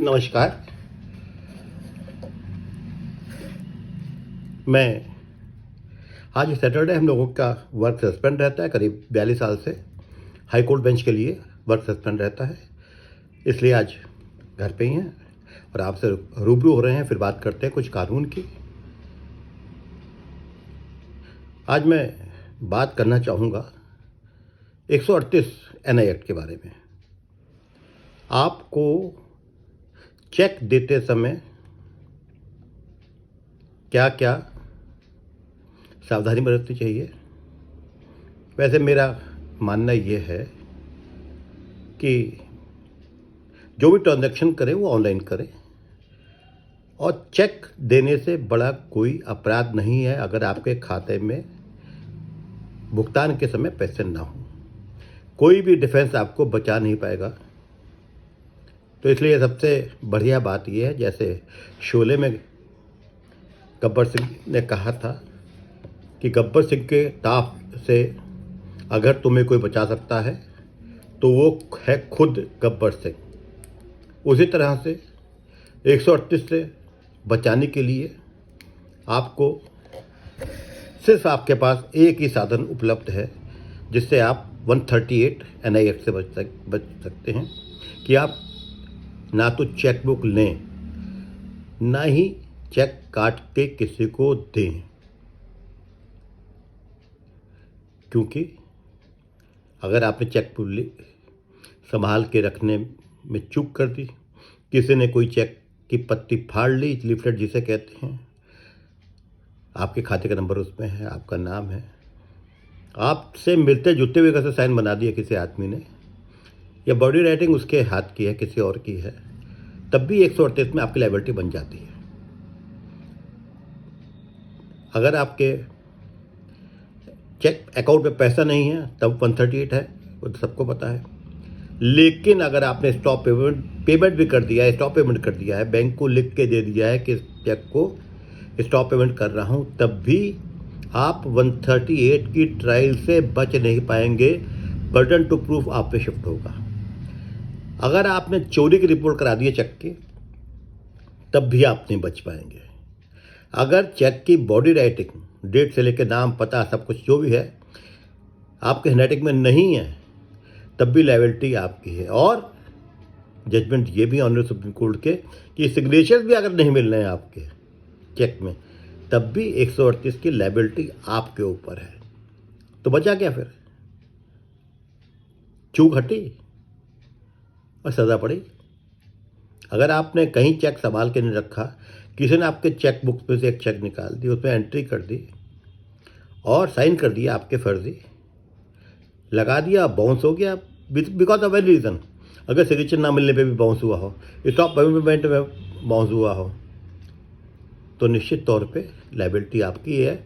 नमस्कार। मैं आज सैटरडे हम लोगों का वर्क सस्पेंड रहता है, करीब 42 साल से हाई कोर्ट बेंच के लिए वर्क सस्पेंड रहता है, इसलिए आज घर पे ही हैं और आपसे रूबरू हो रहे हैं। फिर बात करते हैं कुछ कानून की। आज मैं बात करना चाहूँगा 138 एनआई एक्ट के बारे में। आपको चेक देते समय क्या क्या सावधानी बरतनी चाहिए। वैसे मेरा मानना ये है कि जो भी ट्रांजैक्शन करें वो ऑनलाइन करें, और चेक देने से बड़ा कोई अपराध नहीं है अगर आपके खाते में भुगतान के समय पैसे ना हो। कोई भी डिफेंस आपको बचा नहीं पाएगा। तो इसलिए सबसे बढ़िया बात यह है, जैसे शोले में गब्बर सिंह ने कहा था कि गब्बर सिंह के ताफ से अगर तुम्हें कोई बचा सकता है तो वो है खुद गब्बर सिंह। उसी तरह से 138 से बचाने के लिए आपको सिर्फ आपके पास एक ही साधन उपलब्ध है जिससे आप 138 एनआई एक्ट से बच सकते हैं, कि आप ना तो चेक बुक लें, ना ही चेक काट के किसी को दें। क्योंकि अगर आपने चेक बुक संभाल के रखने में चूक कर दी, किसी ने कोई चेक की पत्ती फाड़ ली, लीफलेट जिसे कहते हैं, आपके खाते का नंबर उसमें है, आपका नाम है, आपसे मिलते जुलते हुए कैसे साइन बना दिया किसी आदमी ने, या बॉडी राइटिंग उसके हाथ की है, किसी और की है, तब भी 138 में आपकी लायबिलिटी बन जाती है। अगर आपके चेक अकाउंट में पैसा नहीं है तब 138 है, वो तो सबको पता है। लेकिन अगर आपने स्टॉप पेमेंट भी कर दिया है, स्टॉप पेमेंट कर दिया है, बैंक को लिख के दे दिया है कि चेक को स्टॉप पेमेंट कर रहा हूं, तब भी आप 138 की ट्रायल से बच नहीं पाएंगे। बर्डन टू प्रूफ आप पे शिफ्ट होगा। अगर आपने चोरी की रिपोर्ट करा दी है चेक की, तब भी आप नहीं बच पाएंगे। अगर चेक की बॉडी राइटिंग, डेट से लेकर नाम, पता, सब कुछ जो भी है आपके हैंडराइटिंग में नहीं है, तब भी लायबिलिटी आपकी है। और जजमेंट ये भी ऑनरेबल सुप्रीम कोर्ट के कि सिग्नेचर्स भी अगर नहीं मिल रहे हैं आपके चेक में, तब भी 138 की लायबिलिटी आपके ऊपर है। तो बचा क्या फिर? चूक हटी और सज़ा पड़ी। अगर आपने कहीं चेक संभाल के नहीं रखा, किसी ने आपके चेक बुक में से एक चेक निकाल दी, उसमें एंट्री कर दी और साइन कर दिया, आपके फर्जी लगा दिया, बाउंस हो गया बिकॉज ऑफ एनी रीज़न। अगर सिग्नेचर ना मिलने पे भी बाउंस हुआ हो, स्टॉप पेमेंट में बाउंस हुआ हो, तो निश्चित तौर पे लायबिलिटी आपकी है।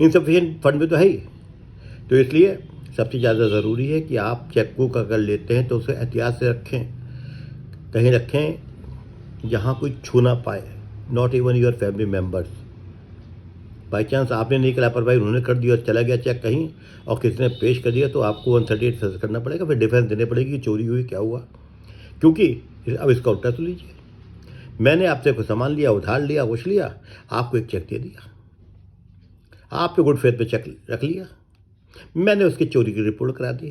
इनसफिशिएंट फंड में तो है ही। तो इसलिए सबसे ज़्यादा ज़रूरी है कि आप चेक बुक अगर लेते हैं तो उसे एहतियात से रखें, कहीं रखें जहाँ कोई छू ना पाए, not even your family members. By chance आपने नहीं करा, लापरवाही उन्होंने कर दिया और चला गया चेक कहीं, और किसी ने पेश कर दिया, तो आपको 138 फैस करना पड़ेगा, फिर डिफेंस देने पड़ेगी कि चोरी हुई, क्या हुआ। क्योंकि अब इसका उल्टा तो लीजिए, मैंने आपसे कुछ सामान लिया, उधार लिया, कुछ लिया, आपको एक चेक दे दिया, आपने गुड फेथ पे चेक रख लिया, मैंने उसकी चोरी की रिपोर्ट करा दी।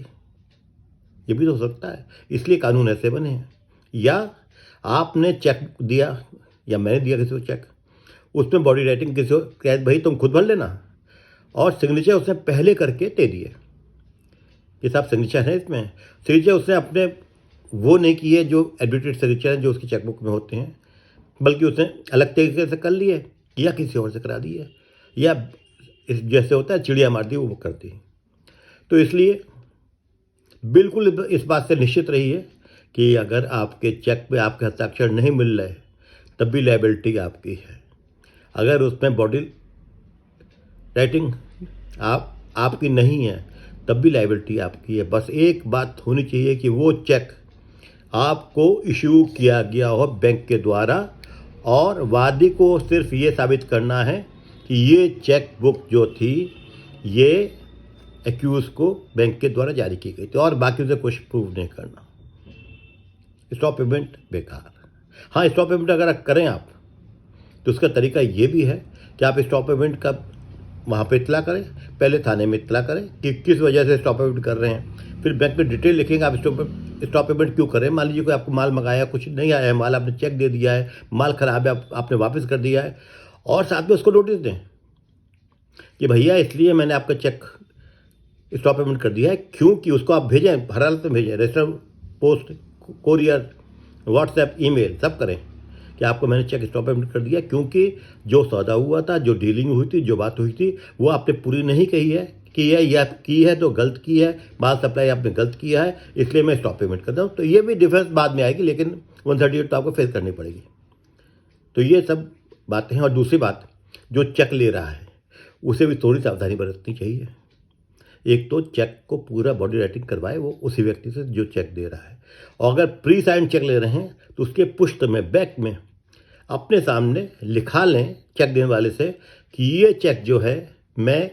ये भी तो हो सकता है, इसलिए कानून ऐसे बने हैं। या आपने चेक दिया या मैंने दिया किसी को चेक, उसमें बॉडी राइटिंग किसी को कह भाई तुम खुद भर लेना, और सिग्नेचर उसने पहले करके दे दिए कि साहब सिग्नेचर है इसमें। सिग्नेचर उसने अपने वो नहीं किए जो एडमिटेड सिग्नेचर हैं, जो उसकी चेकबुक में होते हैं, बल्कि उसने अलग तरीके से कर लिए या किसी और से करा दिए, या जैसे होता है चिड़िया मार दी वो कर दी। तो इसलिए बिल्कुल इस बात से निश्चित रहिए कि अगर आपके चेक पे आपके हस्ताक्षर नहीं मिल रहे, तब भी लायबिलिटी आपकी है। अगर उसमें बॉडी राइटिंग आपकी नहीं है, तब भी लायबिलिटी आपकी है। बस एक बात होनी चाहिए कि वो चेक आपको इशू किया गया हो बैंक के द्वारा, और वादी को सिर्फ ये साबित करना है कि ये चेक बुक जो थी ये एक्यूज को बैंक के द्वारा जारी की गई थी, और बाकी उसे कुछ प्रूव नहीं करना। स्टॉप पेमेंट बेकार। हाँ, स्टॉप पेमेंट अगर आप करें आप, तो उसका तरीका ये भी है कि आप स्टॉप पेमेंट का वहाँ पे इत्तला करें, पहले थाने में इत्तला करें कि किस वजह से स्टॉप पेमेंट कर रहे हैं। फिर बैंक में डिटेल लिखेंगे आप स्टॉप पेमेंट क्यों करें। मान लीजिए कोई आपको माल मंगाया, कुछ नहीं आया है माल, आपने चेक दे दिया है, माल ख़राब है, आपने वापस कर दिया है, और साथ में उसको नोटिस दें कि भैया इसलिए मैंने आपका चेक स्टॉप पेमेंट कर दिया है, क्योंकि उसको आप भेजें, हर हालत में भेजें, register post, courier, WhatsApp, email सब करें कि आपको मैंने चेक स्टॉप पेमेंट कर दिया, क्योंकि जो सौदा हुआ था, जो डीलिंग हुई थी, जो बात हुई थी, वो आपने पूरी नहीं कही है कि यह की है तो गलत की है, माल सप्लाई आपने गलत किया है, इसलिए मैं स्टॉप पेमेंट करता हूँ। तो ये भी डिफरेंस बाद में आएगी, लेकिन 138 तो आपको फेस करनी पड़ेगी। तो ये सब बातें हैं। और दूसरी बात, जो चेक ले रहा है उसे भी थोड़ी सावधानी बरतनी चाहिए। एक तो चेक को पूरा बॉडी राइटिंग करवाए वो उसी व्यक्ति से जो चेक दे रहा है, और अगर प्री साइन चेक ले रहे हैं तो उसके पुष्ट में, बैक में अपने सामने लिखा लें चेक देने वाले से कि ये चेक जो है मैं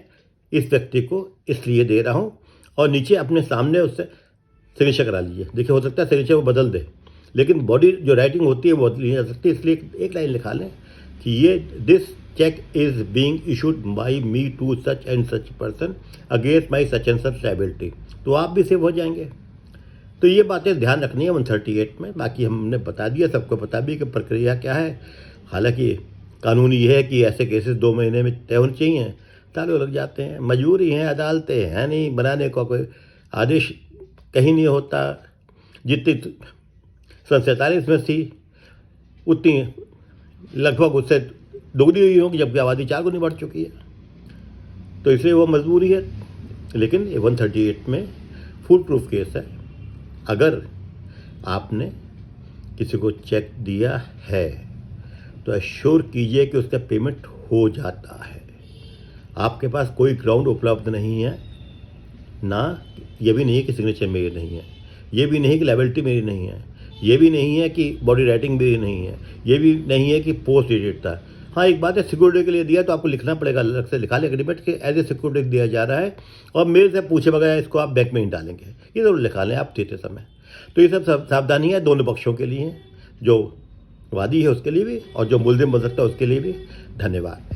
इस व्यक्ति को इसलिए दे रहा हूँ, और नीचे अपने सामने उससे सिग्नेचर करा लीजिए। देखिए, हो सकता है सिग्नेचर वो बदल दे, लेकिन बॉडी जो राइटिंग होती है वो बदली जा सकती है, इसलिए एक लाइन लिखा लें कि ये this cheque is being issued by me to such and such person against my such and such liability. तो आप भी सेव हो जाएंगे। तो ये बातें ध्यान रखनी है 138 में। बाकी हमने बता दिया, सबको पता भी कि प्रक्रिया क्या है। हालांकि कानून ये है कि ऐसे केसेस 2 महीने में तय होने चाहिए, ताले लग जाते हैं, मजबूरी हैं, अदालतें हैं नहीं, बनाने का कोई आदेश कहीं नहीं होता। जितनी सन 47 में थी उतनी लगभग उससे दोगुनी हुई होगी, जबकि आबादी 4 गुनी बढ़ चुकी है। तो इसलिए वो मजबूरी है। लेकिन 138 में फुल प्रूफ केस है। अगर आपने किसी को चेक दिया है तो एश्योर कीजिए कि उसका पेमेंट हो जाता है। आपके पास कोई ग्राउंड उपलब्ध नहीं है, ना ये भी नहीं है कि सिग्नेचर मेरी नहीं है, ये भी नहीं कि लायबिलिटी मेरी नहीं है, ये भी नहीं है कि बॉडी राइटिंग मेरी नहीं है, ये भी नहीं है कि पोस्ट डेटेड था। हाँ, एक बात है, सिक्योरिटी के लिए दिया तो आपको लिखना पड़ेगा, अलग से लिखा लें एग्रीमेंट के एज ए सिक्योरिटी दिया जा रहा है, और मेरे से पूछे बगैर इसको आप बैंक में ही डालेंगे, ये ज़रूर लिखा लें आप देते समय। तो ये सब सावधानियाँ दोनों पक्षों के लिए हैं, जो वादी है उसके लिए भी और जो मुलजिम बन सकता है उसके लिए भी। धन्यवाद।